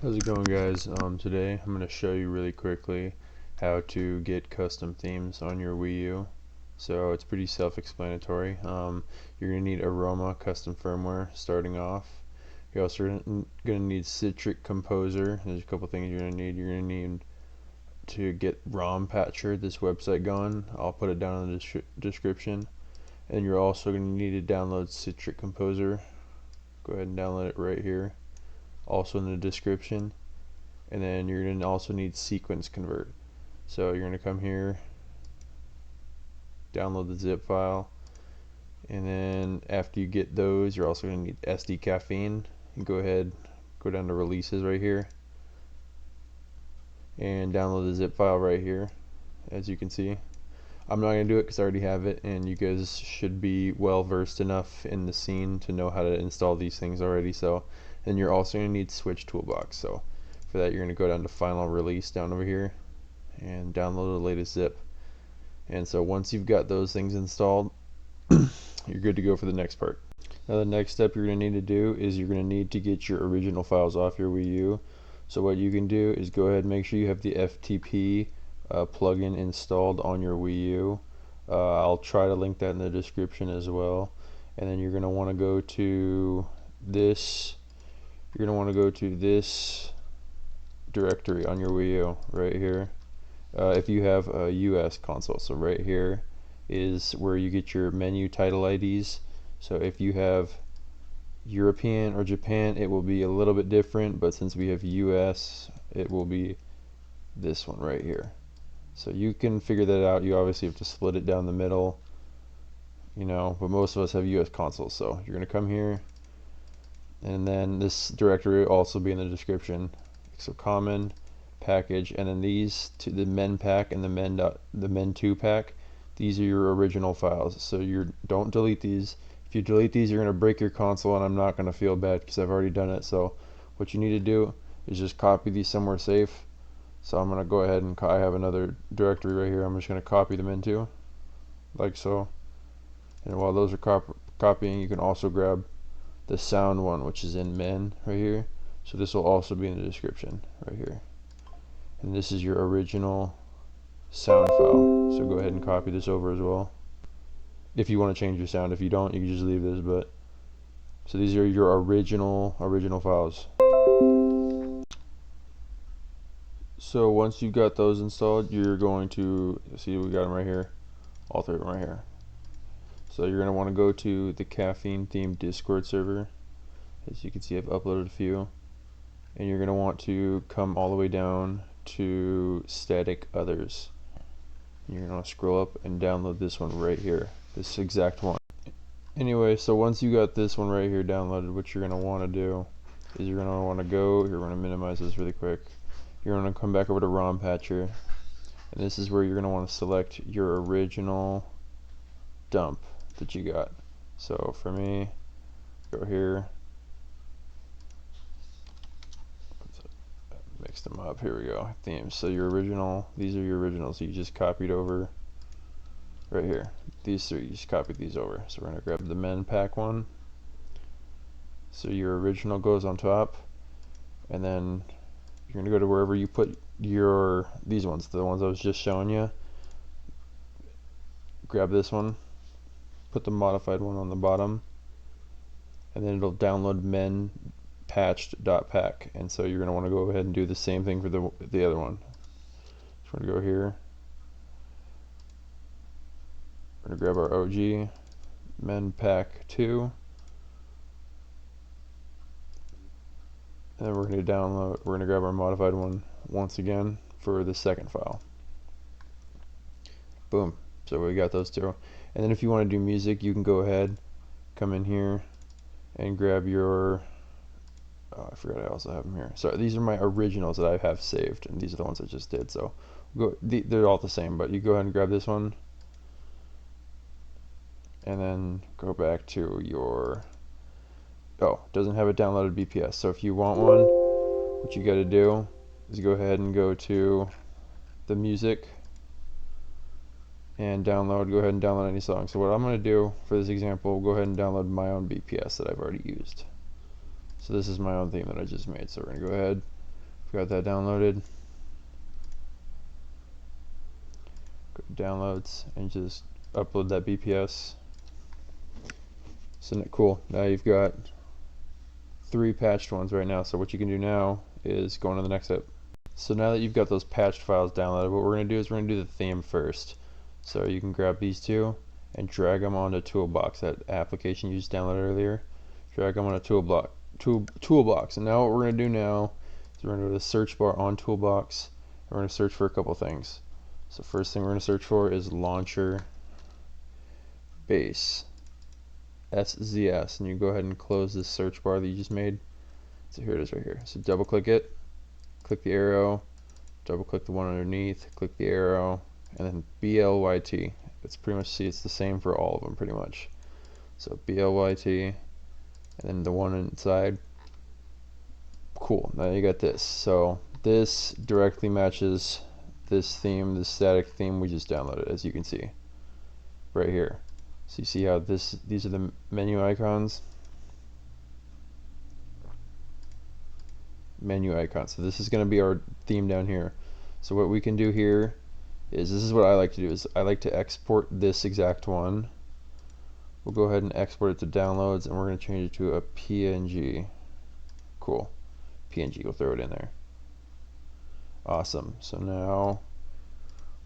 How's it going, guys? Today I'm going to show you really quickly how to get custom themes on your Wii U. So it's pretty self-explanatory. You're going to need Aroma custom firmware starting off. You're also going to need Citric Composer. There's a couple things you're going to need. You're going to need to get ROM Patcher, this website, going. I'll put it down in the description. And you're also going to need to download Citric Composer. Go ahead and download it right here, also in the description. And then you're going to also need sequence convert. So you're going to come here, download the zip file, and then after you get those, you're also going to need SD caffeine. And go ahead, go down to releases right here, and download the zip file right here. As you can see, I'm not going to do it because I already have it, and you guys should be well versed enough in the scene to know how to install these things already. So then you're also going to need Switch Toolbox. So for that, you're going to go down to final release down over here and download the latest zip. And so once you've got those things installed, you're good to go for the next part. Now the next step you're going to need to do is you're going to need to get your original files off your Wii U. So what you can do is go ahead and make sure you have the FTP plugin installed on your Wii U. I'll try to link that in the description as well. And then you're going to want to go to this. You're going to want to go to this directory on your Wii U right here. If you have a US console, so right here is where you get your menu title IDs. So if you have European or Japan, it will be a little bit different, but since we have US, it will be this one right here. So you can figure that out. You obviously have to split it down the middle, but most of us have US consoles. So you're going to come here, and then this directory will also be in the description. So common, package, and then these to the men pack and the men2 pack, these are your original files. So don't delete these. If you delete these, you're going to break your console, and I'm not going to feel bad because I've already done it. So what you need to do is just copy these somewhere safe. So I'm going to go ahead and I have another directory right here. I'm just going to copy them into, like so. And while those are copying, you can also grab the sound one, which is in men right here. So this will also be in the description right here. And this is your original sound file. So go ahead and copy this over as well. If you want to change your sound. If you don't, you can just leave this. But so these are your original files. So once you've got those installed, you're going to see we got them right here, all three of them right here. So you're going to want to go to the caffeine themed Discord server. As you can see, I've uploaded a few, and you're going to want to come all the way down to static others. You're going to scroll up and download this one right here, this exact one. Anyway, so once you got this one right here downloaded, what you're going to want to do is you're going to want to go, you're going to minimize this really quick. You're going to come back over to ROM Patcher, and this is where you're going to want to select your original dump that you got. So for me, go here, mix them up, here we go, themes. So your original, these are your originals, so you just copied over right here. These three, you just copied these over. So we're going to grab the men pack one. So your original goes on top, and then you're going to go to wherever you put these ones, the ones I was just showing you. Grab this one, put the modified one on the bottom, and then it'll download men patched.pack. And so you're going to want to go ahead and do the same thing for the other one. So we're going to go here. We're going to grab our OG men pack 2. And then we're going to grab our modified one once again for the second file. Boom. So we got those two. And then if you want to do music, you can go ahead, come in here, and grab your, I forgot I also have them here. So these are my originals that I have saved, and these are the ones I just did. So they're all the same, but you go ahead and grab this one, and then go back to your, doesn't have it downloaded BPS. So if you want one, what you got to do is go ahead and go to the music and go ahead and download any song. So what I'm going to do for this example, go ahead and download my own BPS that I've already used. So this is my own theme that I just made. So we're going to go ahead, got that downloaded, go to downloads and just upload that BPS. So cool, now you've got 3 patched ones right now. So what you can do now is go on to the next step. So now that you've got those patched files downloaded, what we're going to do is we're going to do the theme first. So you can grab these 2 and drag them onto Toolbox, that application you just downloaded earlier. Drag them on a Toolbox. And now what we're going to do now is we're going to go to the search bar on Toolbox and we're going to search for a couple things. So first thing we're going to search for is Launcher Base SZS, and you go ahead and close this search bar that you just made. So here it is right here. So double click it, click the arrow, double click the one underneath, click the arrow, and then BLYT. It's pretty much, see, it's the same for all of them pretty much. So BLYT, and then the one inside. Cool, now you got this. So this directly matches this theme, this static theme we just downloaded, as you can see right here. So you see how these are the menu icons. Menu icons. So this is going to be our theme down here. So what we can do here is, this is what I like to do, is I like to export this exact one. We'll go ahead and export it to downloads, and we're going to change it to a PNG. Cool. PNG, we'll throw it in there. Awesome. So now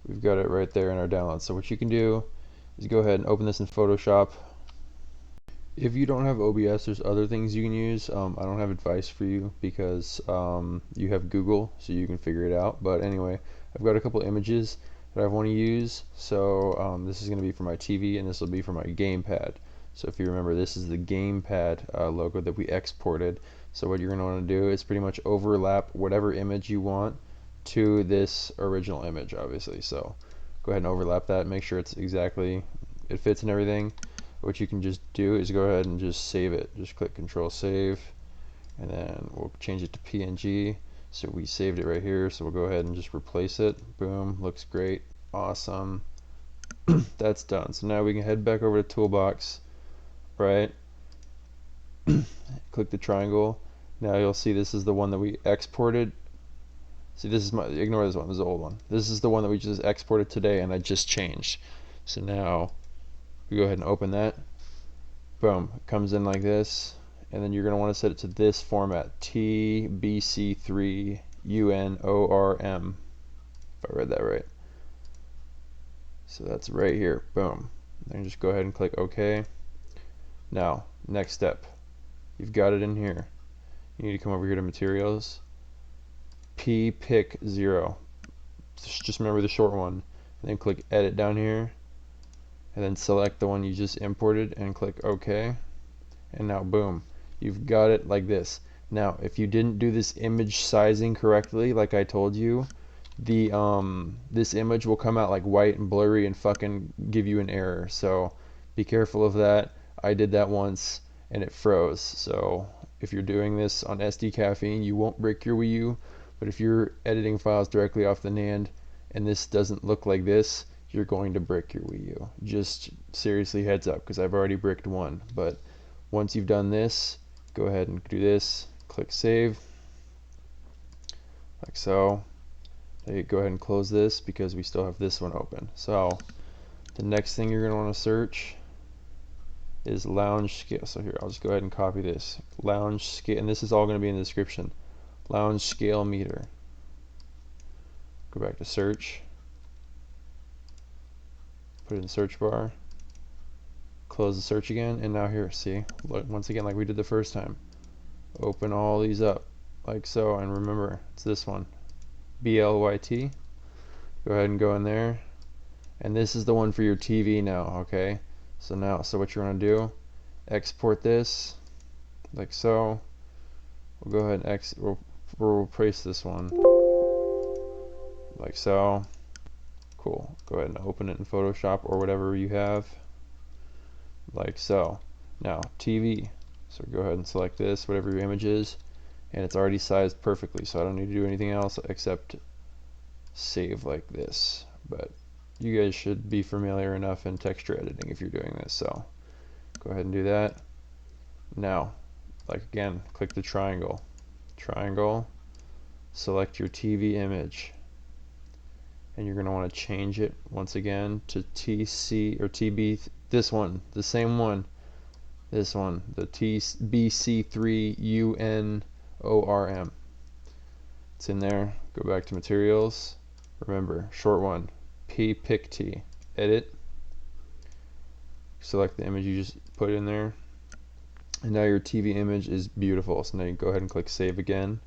we've got it right there in our downloads. So what you can do is go ahead and open this in Photoshop. If you don't have OBS, there's other things you can use. I don't have advice for you because you have Google, so you can figure it out. But anyway, I've got a couple images that I want to use. So this is going to be for my TV, and this will be for my gamepad. So if you remember, this is the gamepad logo that we exported. So what you're going to want to do is pretty much overlap whatever image you want to this original image, obviously. So go ahead and overlap that, make sure it's exactly, it fits and everything. What you can just do is go ahead and just save it. Just click Control Save, and then we'll change it to PNG. So we saved it right here, so we'll go ahead and just replace it. Boom, looks great, awesome. That's done. So now we can head back over to Toolbox, right? Click the triangle. Now you'll see this is the one that we exported. See, this is my, ignore this one, this is the old one. This is the one that we just exported today and I just changed. So now we go ahead and open that. Boom, it comes in like this, and then you're going to want to set it to this format, TBC3UNORM, if I read that right. So that's right here, boom. Then just go ahead and click OK. Now, next step, you've got it in here. You need to come over here to Materials, PPIC0. Just remember the short one, and then click Edit down here, and then select the one you just imported and click OK, and now boom, you've got it like this. Now if you didn't do this image sizing correctly, like I told you, the this image will come out like white and blurry and fucking give you an error, so be careful of that. I did that once and it froze. So if you're doing this on SD Caffeine, you won't break your Wii U, but if you're editing files directly off the NAND and this doesn't look like this, you're going to brick your Wii U. Just seriously, heads up, because I've already bricked one. But once you've done this, go ahead and do this, click Save, like so. Now you go ahead and close this because we still have this one open. So the next thing you're going to want to search is lounge scale. So here, I'll just go ahead and copy this. Lounge scale, and this is all going to be in the description. Lounge scale meter. Go back to search. Put it in the search bar, close the search again, and now here, see, look, once again, like we did the first time, open all these up like so, and remember it's this one, BLYT. Go ahead and go in there, and this is the one for your TV now. Okay, so what you're going to do, export this like so. We'll go ahead and we'll replace this one like so. Cool. Go ahead and open it in Photoshop or whatever you have, like so. Now TV, so go ahead and select this, whatever your image is, and it's already sized perfectly, so I don't need to do anything else except save like this. But you guys should be familiar enough in texture editing if you're doing this, so go ahead and do that. Now, like again, click the triangle, select your TV image, and you're going to want to change it once again to TC or TB, this one, the same one, this one, the TBC3UNORM. It's in there. Go back to materials. Remember, short one, pick T. Edit. Select the image you just put in there. And now your TV image is beautiful. So now you can go ahead and click save again.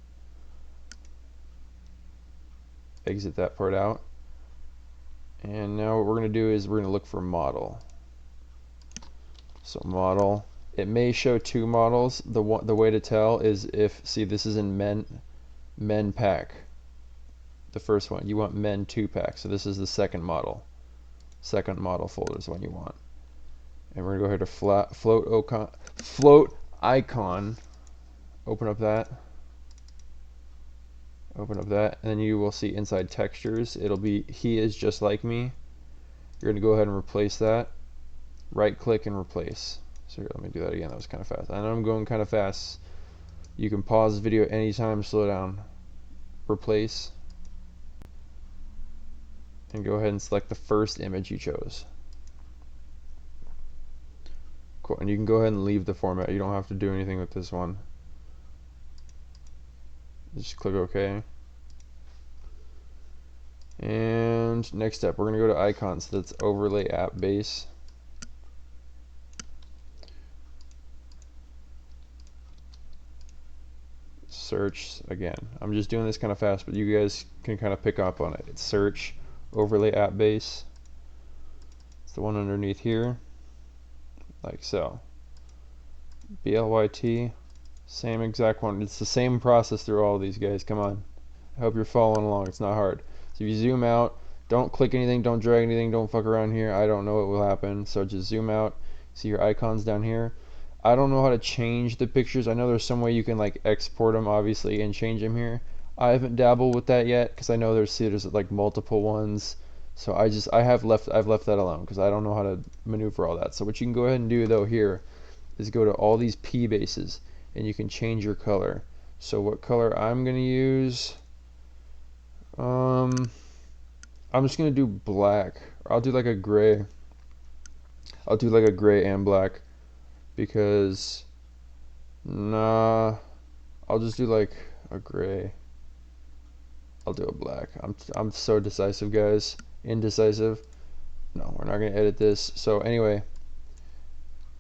Exit that part out. And now what we're going to do is we're going to look for model. So model. It may show two models. The way to tell is if, see, this is in men pack. The first one. You want men 2 pack. So this is the second model. Second model folder is the one you want. And we're going to go ahead to float icon. Open up that. Open up that. And then you will see inside textures. It'll be he is just like me. You're going to go ahead and replace that. Right click and replace. So here, let me do that again. That was kind of fast. I know I'm going kind of fast. You can pause the video anytime, slow down. Replace. And go ahead and select the first image you chose. Cool. And you can go ahead and leave the format. You don't have to do anything with this one. Just click OK. And next step, we're going to go to icons. So that's overlay app base. Search again. I'm just doing this kind of fast, but you guys can kind of pick up on it. It's search, overlay app base. It's the one underneath here, like so. BLYT, same exact one. It's the same process through all of these guys. Come on. I hope you're following along. It's not hard. So if you zoom out, don't click anything, don't drag anything, don't fuck around here. I don't know what will happen. So just zoom out. See your icons down here. I don't know how to change the pictures. I know there's some way you can like export them obviously and change them here. I haven't dabbled with that yet because I know there's like multiple ones. So I've left that alone because I don't know how to maneuver all that. So what you can go ahead and do though here is go to all these P bases and you can change your color. So what color I'm gonna use, I'm just gonna do black. Or I'll do like a gray. I'll do like a gray and black because nah, I'll just do like a gray. I'll do a black. I'm so decisive, guys. Indecisive. No, we're not gonna edit this. So anyway,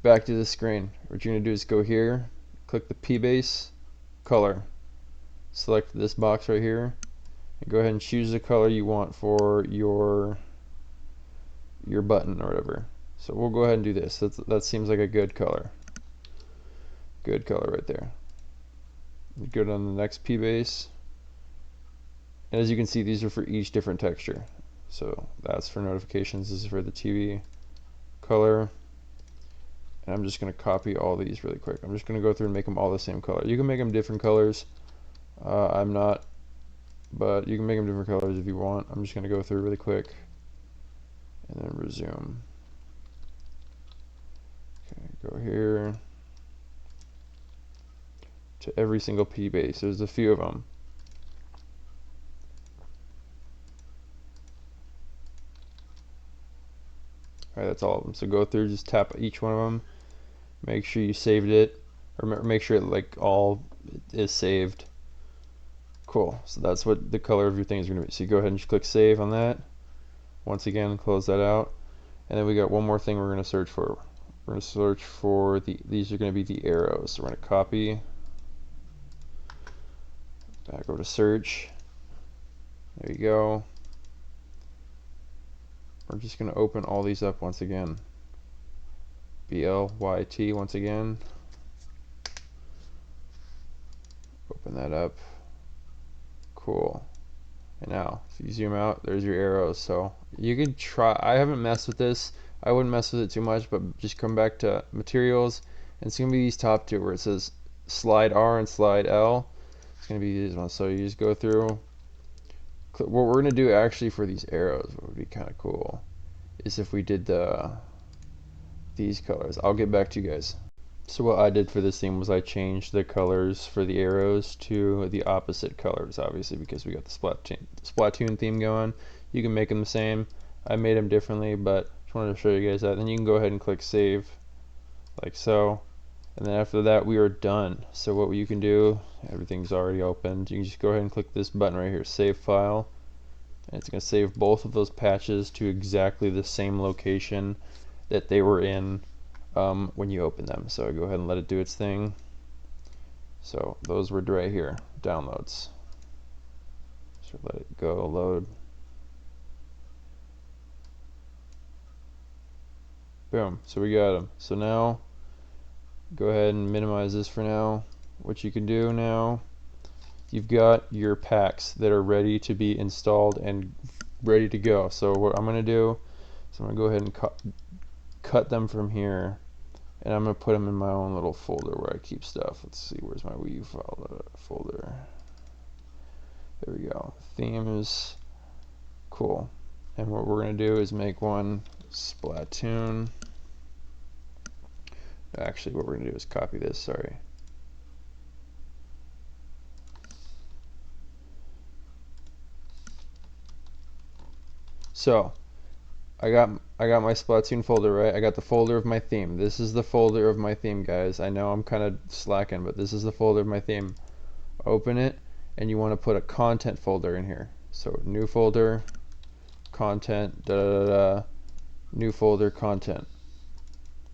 back to the screen. What you're gonna do is go here, click the P base, color, select this box right here, and go ahead and choose the color you want for your button or whatever. So we'll go ahead and do this. That seems like a good color. Good color right there. Go down to the next P base. And as you can see, these are for each different texture. So that's for notifications. This is for the TV color. And I'm just going to copy all these really quick. I'm just going to go through and make them all the same color. You can make them different colors. I'm not, but you can make them different colors if you want. I'm just going to go through really quick and then resume. Okay, go here to every single P base. There's a few of them. Alright, that's all of them. So go through, just tap each one of them. Make sure you saved it, or make sure it like all is saved. Cool. So that's what the color of your thing is going to be. So you go ahead and just click save on that. Once again, close that out. And then we got one more thing we're going to search for. We're going to search for these are going to be the arrows. So we're going to copy. Back over to search. There you go. We're just going to open all these up once again. BLYT once again. Open that up. Cool. And now, if you zoom out, there's your arrows. So you can try. I haven't messed with this. I wouldn't mess with it too much, but just come back to materials. And it's going to be these top two where it says slide R and slide L. It's going to be these ones. So you just go through. What we're going to do actually for these arrows, what would be kind of cool, is if we did these colors. I'll get back to you guys. So what I did for this theme was I changed the colors for the arrows to the opposite colors, obviously, because we got the Splatoon theme going. You can make them the same. I made them differently, but just wanted to show you guys that. Then you can go ahead and click save, like so. And then after that, we are done. So what you can do, everything's already opened. You can just go ahead and click this button right here, save file. And it's going to save both of those patches to exactly the same location that they were in when you open them. So go ahead and let it do its thing. So those were right here, downloads. So let it go, load. Boom, so we got them. So now, go ahead and minimize this for now. What you can do now, you've got your packs that are ready to be installed and ready to go. So what I'm going to do is I'm going to go ahead and cut them from here, and I'm going to put them in my own little folder where I keep stuff. Let's see, where's my Wii U folder? There we go. Themes, cool. And what we're going to do is make one Splatoon. Actually, what we're going to do is copy this, sorry. So, I got my Splatoon folder, right? I got the folder of my theme. This is the folder of my theme, guys. I know I'm kind of slacking, but this is the folder of my theme. Open it, and you want to put a content folder in here. So new folder, content, new folder, content.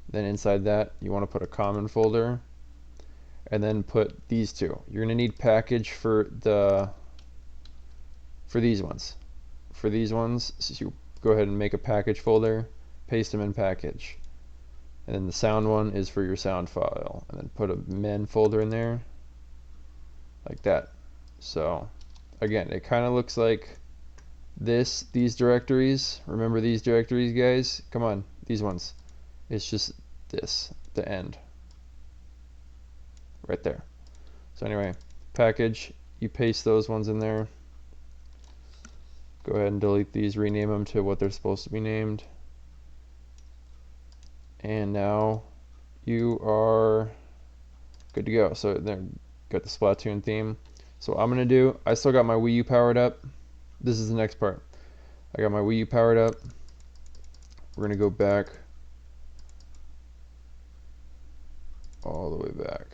Then inside that, you want to put a common folder, and then put these two. You're going to need package for these ones. For these ones, so you go ahead and make a package folder, paste them in package. And then the sound one is for your sound file. And then put a men folder in there, like that. So, again, it kind of looks like these directories. Remember these directories, guys? Come on, these ones. It's just this, the end. Right there. So anyway, package, you paste those ones in there. Go ahead and delete these, rename them to what they're supposed to be named. And now you are good to go. So there, got the Splatoon theme. So what I'm going to do, I still got my Wii U powered up. This is the next part. I got my Wii U powered up. We're going to go back all the way back.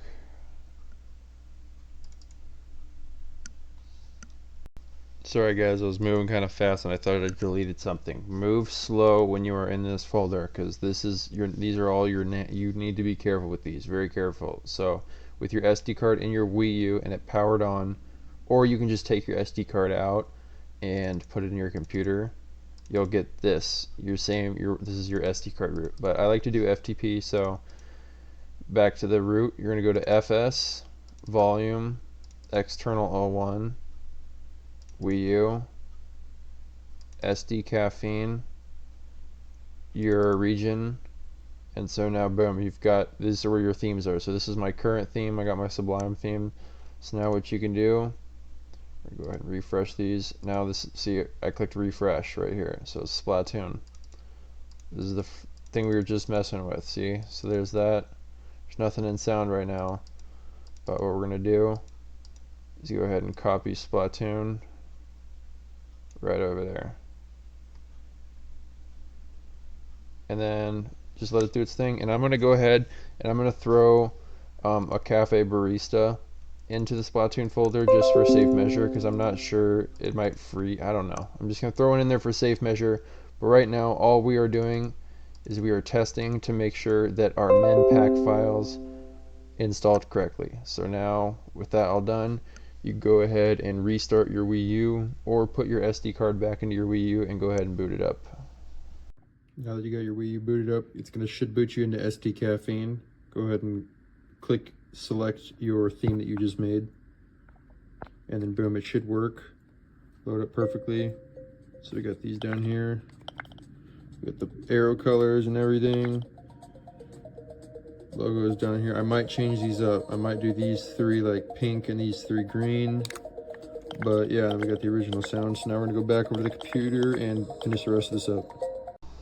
Sorry guys, I was moving kind of fast and I thought I deleted something. Move slow when you are in this folder, because these are all you need to be careful with these, very careful. So with your SD card in your Wii U and it powered on, or you can just take your SD card out and put it in your computer, you'll get this. This is your SD card root. But I like to do FTP, so back to the root, you're going to go to FS, volume, external 01, Wii U, SD caffeine, your region, and so now boom, you've got, this is where your themes are. So this is my current theme, I got my Sublime theme. So now what you can do, go ahead and refresh these. Now this, see, I clicked refresh right here, so it's Splatoon. This is the thing we were just messing with, see? So there's that. There's nothing in sound right now, but what we're going to do is go ahead and copy Splatoon right over there, and then just let it do its thing. And I'm going to go ahead and I'm going to throw a cafe barista into the Splatoon folder just for safe measure, because I'm not sure, it might free, I don't know. I'm just going to throw it in there for safe measure, but right now all we are doing is we are testing to make sure that our men pack files installed correctly. So now with that all done, you go ahead and restart your Wii U, or put your SD card back into your Wii U and go ahead and boot it up. Now that you got your Wii U booted up, should boot you into SD Caffeine. Go ahead and select your theme that you just made, and then boom, it should work. Load up perfectly. So we got these down here. We got the arrow colors and everything. Logos down here. I might change these up. I might do these three like pink and these three green. But yeah, we got the original sound. So now we're gonna go back over to the computer and finish the rest of this up.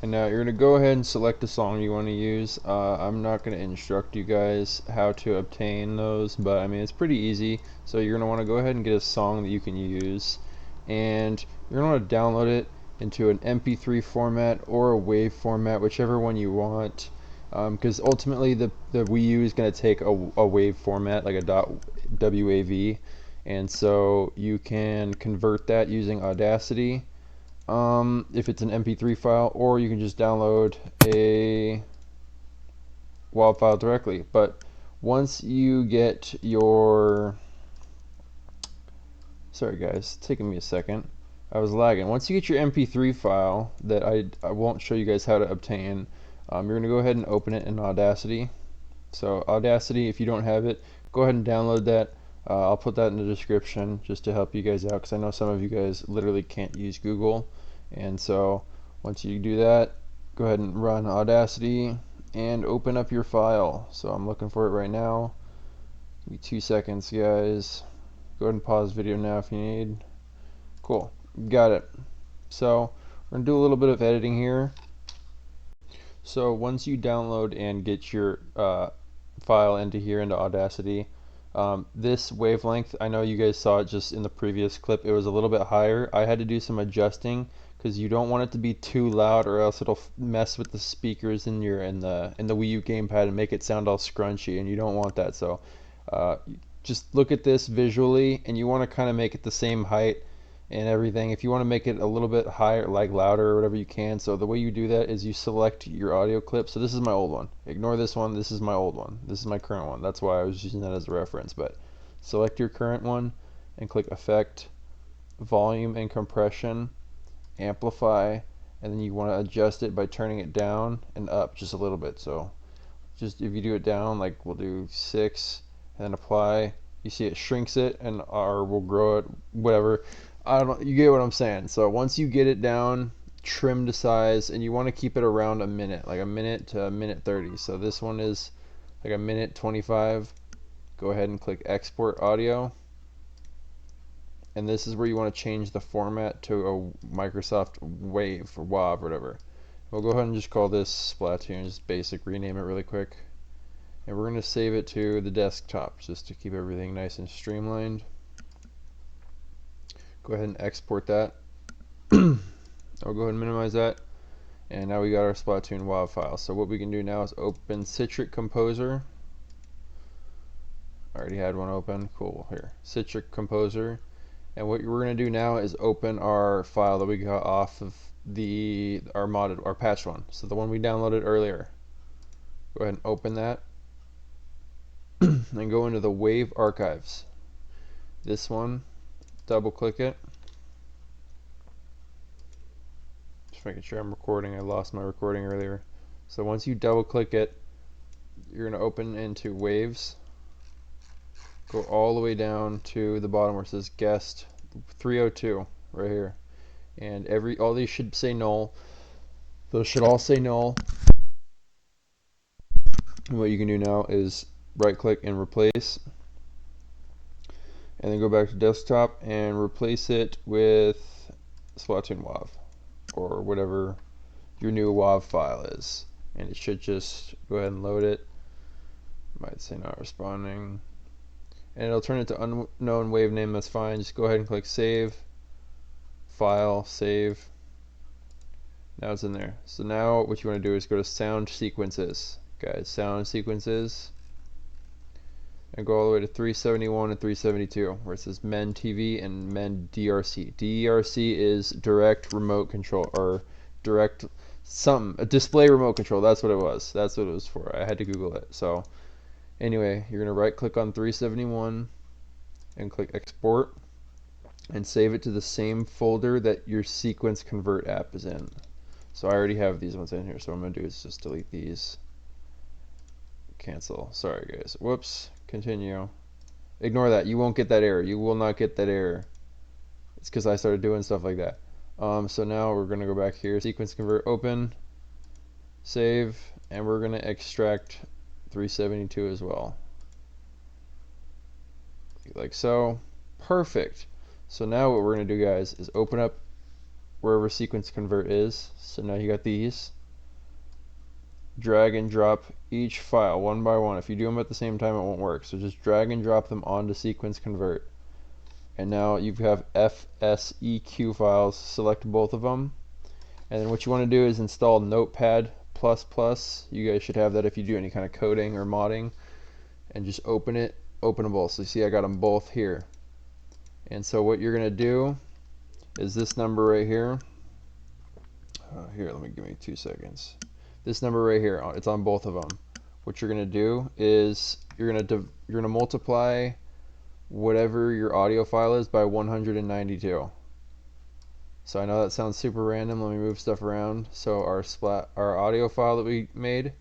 And now you're going to go ahead and select the song you want to use. I'm not going to instruct you guys how to obtain those, but I mean it's pretty easy. So you're going to want to go ahead and get a song that you can use, and you're going to want to download it into an MP3 format or a WAV format, whichever one you want. Because ultimately the Wii U is going to take a WAV format, like a .wav, and so you can convert that using Audacity. If it's an MP3 file, or you can just download a WAV file directly. But once you get your, sorry guys, it's taking me a second. I was lagging. Once you get your MP3 file that I won't show you guys how to obtain, you're going to go ahead and open it in Audacity. So Audacity, if you don't have it, go ahead and download that. I'll put that in the description just to help you guys out, because I know some of you guys literally can't use Google. And so once you do that, go ahead and run Audacity and open up your file. So I'm looking for it right now. Give me 2 seconds, guys. Go ahead and pause video now if you need. Cool, got it. So we're gonna do a little bit of editing here. So once you download and get your file into here, into Audacity, this wavelength, I know you guys saw it just in the previous clip, it was a little bit higher. I had to do some adjusting because you don't want it to be too loud, or else it'll mess with the speakers in the Wii U gamepad and make it sound all scrunchy, and you don't want that. So just look at this visually, and you want to kind of make it the same height and everything. If you want to make it a little bit higher, like louder or whatever, you can. So the way you do that is you select your audio clip. So this is my old one. Ignore this one. This is my old one. This is my current one. That's why I was using that as a reference. But select your current one and click Effect, Volume and Compression, Amplify, and then you want to adjust it by turning it down and up just a little bit. So just if you do it down, like we'll do 6 and then apply, you see it shrinks it, and or we'll grow it, whatever. I don't, you get what I'm saying. So once you get it down, trim to size, and you want to keep it around a minute, like a minute to a minute 30. So this one is like a minute 25. Go ahead and click Export Audio, and this is where you want to change the format to a Microsoft Wave or WAV or whatever. We'll go ahead and just call this Splatoon, just basic, rename it really quick. And we're going to save it to the desktop just to keep everything nice and streamlined. Go ahead and export that. I'll go ahead and minimize that. And now we got our Splatoon WAV file. So what we can do now is open Citric Composer. I already had one open. Cool. Here, Citric Composer. And what we're going to do now is open our file that we got off of our patch one. So the one we downloaded earlier. Go ahead and open that. And go into the Wave Archives. This one, double click it. Just making sure I'm recording. I lost my recording earlier. So once you double click it, you're going to open into Waves. Go all the way down to the bottom where it says Guest 302 right here. And all these should say null. Those should all say null. And what you can do now is right click and replace, and then go back to desktop and replace it with Splatoon WAV or whatever your new WAV file is, and it should just go ahead and load it. Might say not responding, and it'll turn it to unknown wave name. That's fine. Just go ahead and click save, file, save. Now it's in there. So now what you want to do is go to sound sequences, guys, sound sequences, and go all the way to 371 and 372 where it says MEN TV and MEN DRC. DRC is direct remote control, or direct a display remote control. That's what it was. That's what it was for. I had to Google it. So anyway, you're going to right click on 371 and click export and save it to the same folder that your sequence convert app is in. So I already have these ones in here, so what I'm going to do is just delete these. Cancel. Sorry guys. Whoops. Continue. Ignore that. You won't get that error. You will not get that error. It's because I started doing stuff like that. So now we're going to go back here. Sequence convert, open, save, and we're going to extract 372 as well. Like so. Perfect. So now what we're going to do, guys, is open up wherever sequence convert is. So now you got these. Drag and drop each file one by one. If you do them at the same time, it won't work. So just drag and drop them onto sequence convert. And now you have FSEQ files. Select both of them. And then what you want to do is install Notepad++. You guys should have that if you do any kind of coding or modding. And just open it, openable. So you see I got them both here. And so what you're going to do is this number right here. Here, give me 2 seconds. This number right here, it's on both of them. What you're going to do is you're going to multiply whatever your audio file is by 192. So I know that sounds super random. Let me move stuff around. So our audio file that we made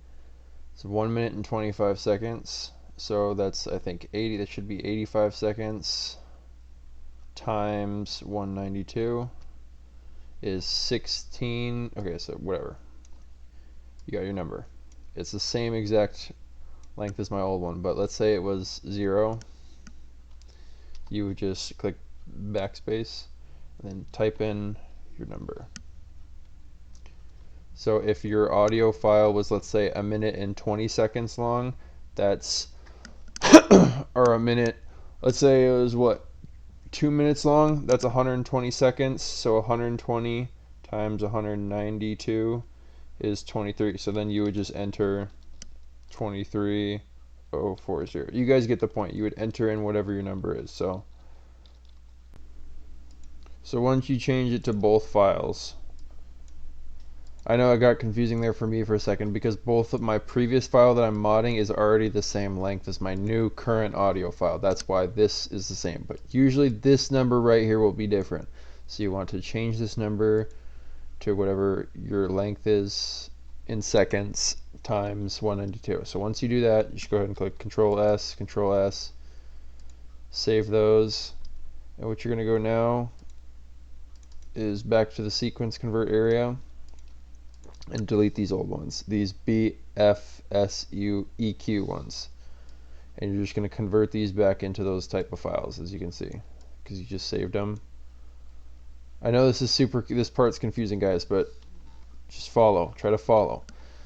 is 1 minute and 25 seconds. So that's, I think, 80. That should be 85 seconds times 192 is 16. Okay, so whatever. You got your number. It's the same exact length as my old one, but let's say it was 0. You would just click backspace and then type in your number. So if your audio file was, let's say, 1 minute and 20 seconds long, that's or a minute, let's say it was what, 2 minutes long, that's 120 seconds. So 120 times 192 is 23. So then you would just enter 23040. You guys get the point. You would enter in whatever your number is. So once you change it to both files, I know it got confusing there for me for a second because both of my previous file that I'm modding is already the same length as my new current audio file. That's why this is the same. But usually this number right here will be different. So you want to change this number to whatever your length is in seconds times 192. So once you do that, you should go ahead and click Control S, save those. And what you're going to go now is back to the sequence convert area and delete these old ones, these BFSUEQ ones. And you're just going to convert these back into those type of files, as you can see, because you just saved them. I know this part's confusing, guys, but just try to follow.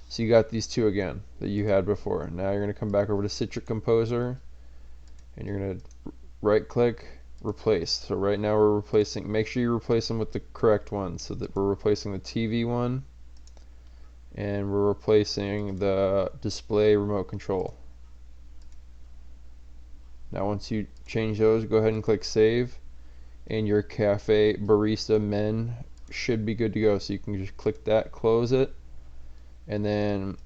So you got these two again that you had before. Now you're going to come back over to Citric Composer and you're going to right click, replace. So right now we're replacing, make sure you replace them with the correct one, so that we're replacing the TV one and we're replacing the display remote control. Now once you change those, go ahead and click save, and your Cafe Barista Men should be good to go. So you can just click that, close it, and then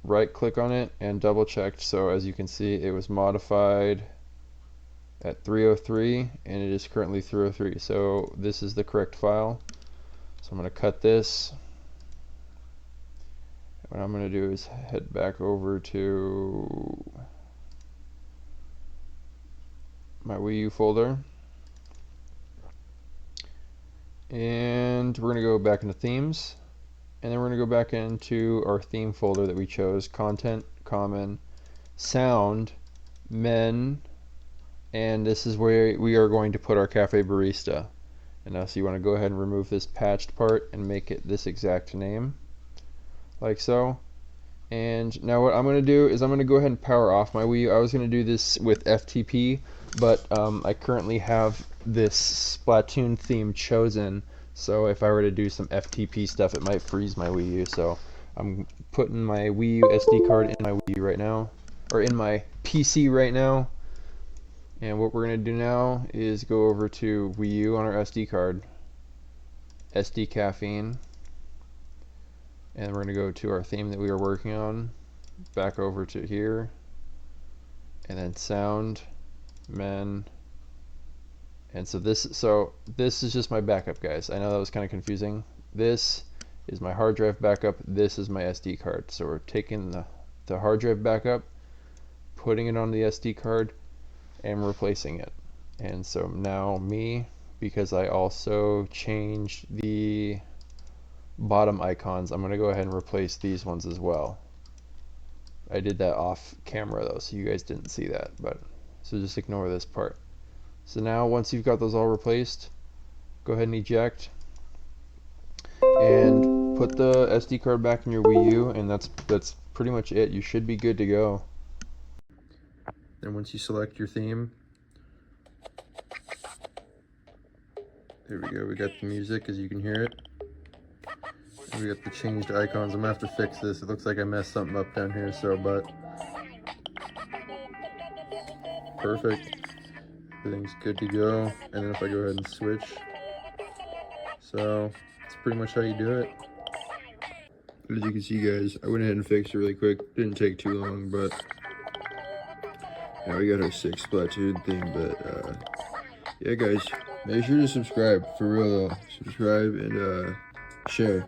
right click on it and double check. So as you can see, it was modified at 303 and it is currently 303. So this is the correct file. So I'm going to cut this. What I'm going to do is head back over to my Wii U folder, and we're going to go back into themes, and then we're going to go back into our theme folder that we chose: content, common, sound, men, and this is where we are going to put our Cafe Barista. And now, so you want to go ahead and remove this patched part and make it this exact name, like so. And now what I'm going to do is I'm going to go ahead and power off my Wii U. I was going to do this with FTP, but I currently have this Splatoon theme chosen, so if I were to do some FTP stuff, it might freeze my Wii U. So I'm putting my Wii U SD card in my Wii U right now, or in my PC right now. And what we're going to do now is go over to Wii U on our SD card, SD caffeine, and we're going to go to our theme that we were working on, back over to here, and then sound, men, and so this is just my backup, guys. I know that was kind of confusing. This is my hard drive backup, this is my SD card. So we're taking the hard drive backup, putting it on the SD card, and replacing it. And so now me, because I also changed the bottom icons, I'm going to go ahead and replace these ones as well. I did that off camera though, so you guys didn't see that, but so just ignore this part. So now once you've got those all replaced, go ahead and eject, put the SD card back in your Wii U, and that's pretty much it. You should be good to go. And once you select your theme, there we go. We got the music, as you can hear it. And we got the changed icons. I'm gonna have to fix this. It looks like I messed something up down here, but perfect. Everything's good to go. And then if I go ahead and switch, so that's pretty much how you do it. As you can see, guys, I went ahead and fixed it really quick. Didn't take too long, but now we got our 6 Splatoon thing. But yeah, guys, make sure to subscribe, for real though. Subscribe and share.